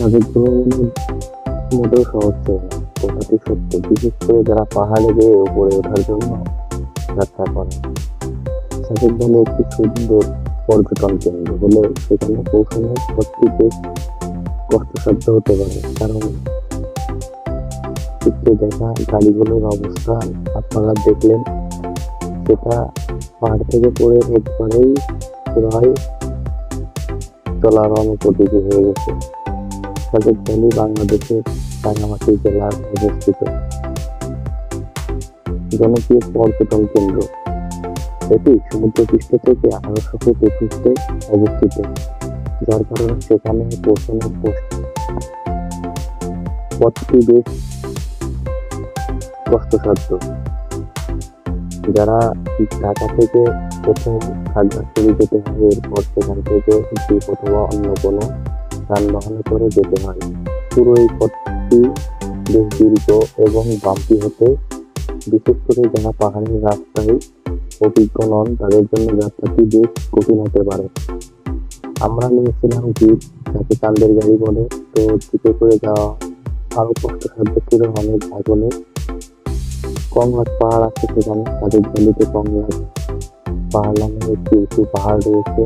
সাজেক ভ্রমণের মোটেও সহজ ছিল না, কথাটি সত্য। বিশেষ করে যারা পাহাড়ে গিয়ে উপরে ওঠার জন্য যাত্রা করে। সাজেক ভ্যালি একটি সুন্দর পর্যটন কেন্দ্র হলেও সেখানে পৌঁছানোর পথটি বেশ কষ্টসাধ্য হতে পারে, কারণ চিত্রে দেখা গাড়িগুলোর অবস্থা আপনারা দেখলেন, সেটা পাহাড় থেকে পড়ে একবারেই প্রায় চলার অনুপযোগী হয়ে গেছে। সাজেক ভ্যালি বাংলাদেশের রাঙ্গামাটি জেলার অবস্থিত জনপ্রিয় পর্যটন কেন্দ্র। এটি সমুদ্রপৃষ্ঠ থেকে 1800 ফুট উঁচুতে অবস্থিত, যার কারণে সেখানে পৌঁছানোর পথটি বেশ কষ্টসাধ্য। যারা ঢাকা থেকে প্রথম খাগড়াছড়ি যেতে হয়, এরপর সেখান থেকে জিপ অথবা অন্য কোনো যানবাহনে করে যেতে হয়। পুরো এই পথটি বেশ দীর্ঘ এবং বাম্পি হতে, বিশেষ করে যারা পাহাড়ের রাস্তায় অভিজ্ঞ নন তাদের জন্য যাত্রাটি বেশ কঠিন হতে পারে। আমরা নিয়েছিলাম জিপ, যাকে কান্দের গাড়ি বলে। তো জিপে করে যাওয়া আরো কষ্টসাধ্য ছিল অনেক আগুনে। কংলাক পাহাড় আছে সেখানে, সাজেক ভ্যালিতে কংলাক পাহাড় নামে একটি উঁচু পাহাড় রয়েছে,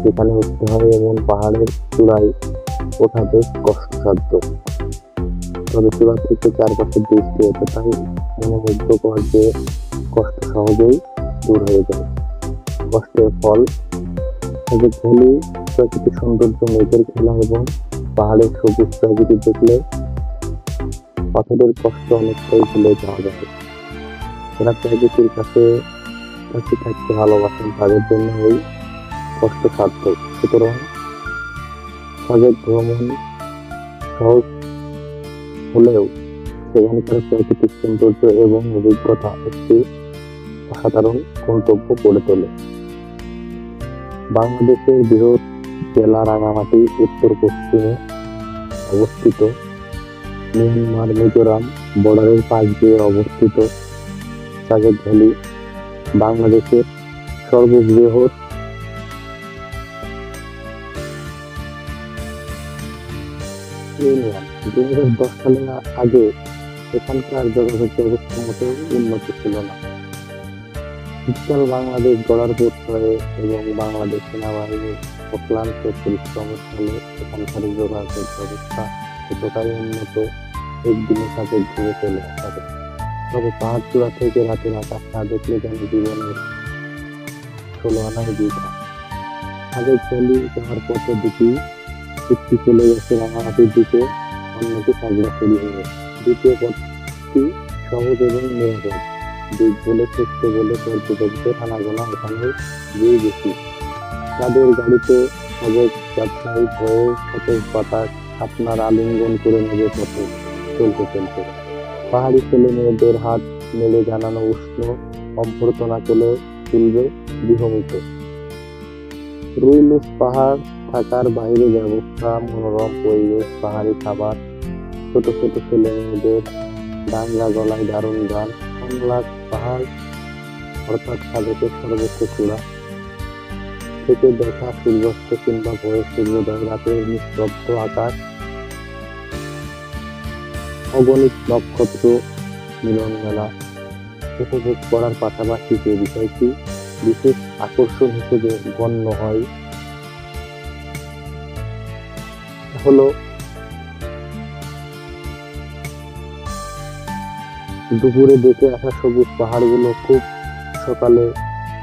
সেখানে উঠতে হয় এবং পাহাড়ের চূড়ায় ওঠা বেশ কষ্টসাধ্য। তবে চূড়া থেকে চারপাশের দৃষ্টি এতটাই মনোমুগ্ধকর যে কষ্ট সহজেই দূর হয়ে যায়। কষ্টের ফল সাজেক ভ্যালি প্রাকৃতিক সৌন্দর্য, মেঘের খেলা এবং পাহাড়ের সবুজ প্রাকৃতি দেখলে পাথরের কষ্ট অনেকটাই ভুলে যাওয়া যায়। যারা প্রকৃতির কাছে থাকতে ভালোবাসেন তাদের জন্য এই কষ্টসাধ্য। সুতরাং সাজেক ভ্রমণ সহজ হলেও সেখানকার প্রাকৃতিক সৌন্দর্য এবং অভিজ্ঞতা একটি অসাধারণ গন্তব্য করে তোলে। বাংলাদেশের বৃহৎ জেলা রাঙ্গামাটি উত্তর পশ্চিমে অবস্থিত। মিয়ানমার মিজোরাম বর্ডারের পাশ দিয়ে অবস্থিত সাজেক ভ্যালি বাংলাদেশের সর্ববৃহৎ ইউনিয়ন। 2010 সালের আগে এখানকার যোগাযোগ ব্যবস্থা মোটেও উন্নত ছিল না। ডিজিটাল বাংলাদেশ গড়ার পরে এবং বাংলাদেশ সেনাবাহিনীর অক্লান্ত পরিশ্রমের ফলে এখানকার যোগাযোগ ব্যবস্থা এতটাই উন্নত, একদিনে সাজেক ঘুরে চলে আসা যায়। তবে পাহাড় চূড়া থেকে রাতের আকাশ না দেখলে যেন জীবনের 16 আনাই বৃথা। সাজেক ভ্যালি যাওয়ার পথে দুটি একটি চলে গেছে রাঙামাটির দিকে, অন্যটি খাগড়াছড়ি হয়ে। দ্বিতীয় পথটি সহজ এবং নিরাপদ। দিক বলে চেষ্টা বলে পর্যটকদের আনাগোনা এখানে গিয়ে বেশি। তাদের গাড়িতে সাজেক ব্যবসায়িক হয়ে সতেজ বাতাস আপনার আলিঙ্গন করে নেবে পথে চলতে চলতে। পাহাড়ি ছেলে মেয়েদের হাত মেলে জানানো উষ্ণ অভ্যর্থনা করে তুলবে বিহমিত। রুইলুস পাহাড় থাকার বাইরে ব্যবস্থা, মনোরম পরিবেশ, পাহাড়ি খাবার, ছোট ছোট ছেলে মেয়েদের ডাঙ্গা গলায় দারুণ গান। কংলাক পাহাড় অর্থাৎ সাজেকের সর্বোচ্চ চূড়া থেকে দেখা সূর্যাস্ত কিংবা ভোরের সূর্যোদয়, রাতের নিস্তব্ধ আকাশ, অগণিত নক্ষত্র মিলন মেলা উপভোগ করার পাশাপাশি যে বিষয়টি বিশেষ আকর্ষণ হিসেবে গণ্য হয় হলো দুপুরে দেখে আসা সবুজ পাহাড়গুলো খুব সকালে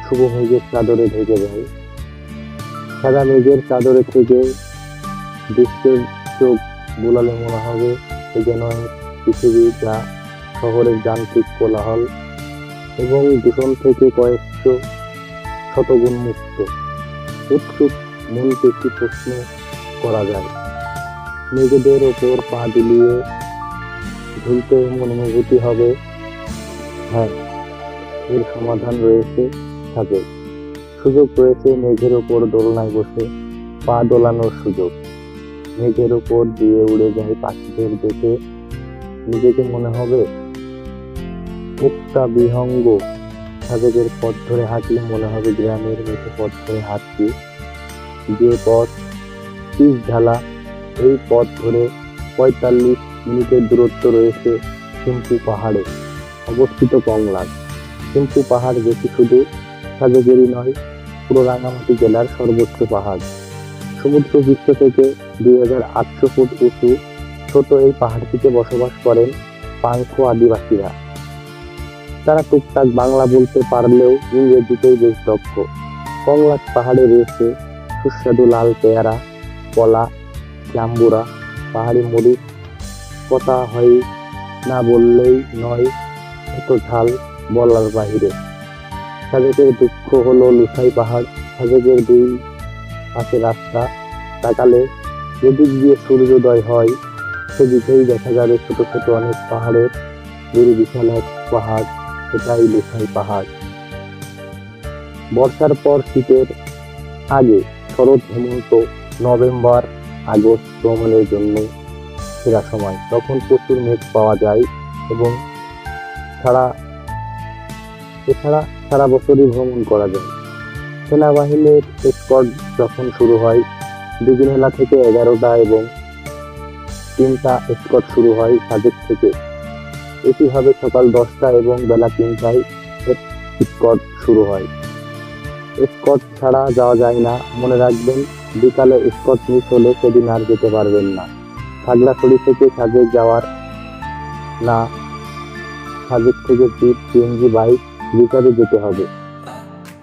শুভ মেঘের চাদরে ঢেকে যায়। সাদা মেঘের চাদরে থেকে দৃশ্যের চোখ বোলালে মনে হবে যেন পৃথিবী, যা শহরের যান্ত্রিক কোলাহল এবং দূষণ থেকে কয়েকশো শতগুণ মুক্ত। উৎসুক মনকে একটি প্রশ্ন করা যায়, মেঘেদের ওপর পা দিলিয়ে ঝুলতে এমন অনুভূতি হবে? হ্যাঁ, এর সমাধান রয়েছে সাজেক। সুযোগ রয়েছে মেঘের ওপর দোলনায় বসে পা দোলানোর সুযোগ। মেঘের ওপর দিয়ে উড়ে যায় পাখিদের দেখে নিজেকে মনে হবে মুক্তা বিহঙ্গ। সাজেকের পথ ধরে হাঁটলে মনে হবে গ্রামের মেঠো পথ ধরে হাঁটছি, যে পথ পিচ ঢালা এই পথ ধরে 45 মিনিটের দূরত্ব রয়েছে থিম্পু পাহাড়ে অবস্থিত কংলাক। থিম্পু পাহাড় যেটি শুধু সাজেকেরই নয়, পুরো রাঙ্গামাটি জেলার সর্বোচ্চ পাহাড়। সমুদ্র পৃষ্ঠ থেকে 2800 ফুট উঁচু ছোট এই পাহাড়টিতে বসবাস করেন পাংখো আদিবাসীরা। তারা টুকটাক বাংলা বলতে পারলেও ইংরেজিতেই বেশ দক্ষ। কংলাক পাহাড়ে রয়েছে সুস্বাদু লাল পেয়ারা, কলা, জাম্বুরা, পাহাড়ি মরিচ, কথা হয় না বললেই নয়, এত ঝাল বলার বাহিরে। সাজেকের দুঃখ হলো লুসাই পাহাড়। সাজেকের দুই পাশে রাস্তা, তাকালে যেদিক দিয়ে সূর্যোদয় হয় সেদিকেই দেখা যাবে ছোট ছোট অনেক পাহাড়ের গুরু বিশাল এক পাহাড়, সেটাই লুসাই পাহাড়। বর্ষার পর শীতের আগে শরৎ হেমন্ত, নভেম্বর আগস্ট ভ্রমণের জন্য সেরা সময়। তখন প্রচুর মেঘ পাওয়া যায় এবং এছাড়া সারা বছরই ভ্রমণ করা যায়। সেনাবাহিনীর এসকর্ট যখন শুরু হয়, দুদিনেলা থেকে 11টা এবং 3টা এসকর্ট শুরু হয় সাজেক থেকে। এটি হবে সকাল 10টা এবং বেলা 3টায় এসকর্ট শুরু হয়। এসকর্ট ছাড়া যাওয়া যায় না, মনে রাখবেন। বিকালে এসকর্ট মিস হলে সেদিন আর যেতে পারবেন না। খাগড়াছড়ি থেকে সাজেক যাওয়ার না, সাজেক থেকে জিপ, সিএনজি, বাইক রিজার্ভে যেতে হবে।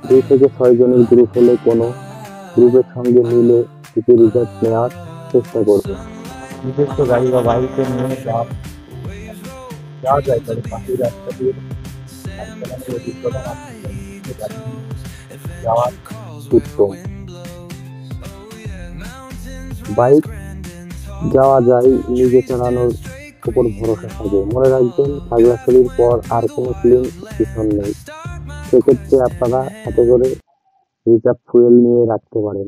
2 থেকে 6 জনের গ্রুপ হলে কোনো গ্রুপের সঙ্গে মিলে কিছু রিজার্ভ নেওয়ার চেষ্টা করবে। নিজস্ব গাড়ি বা বাইকে নিয়ে যাওয়া যায়, তবে পাখির রাস্তা দিয়ে অভিজ্ঞতা যাওয়ার উত্তম। বাইক যাওয়া যায় নিজে চালানোর উপর ভরসা থাকে। মনে রাখবেন, খাগড়াছড়ির পর আর কোনো ফিলিং স্টেশন নেই। সেক্ষেত্রে আপনারা সাথে করে রিজার্ভ ফুয়েল নিয়ে রাখতে পারেন।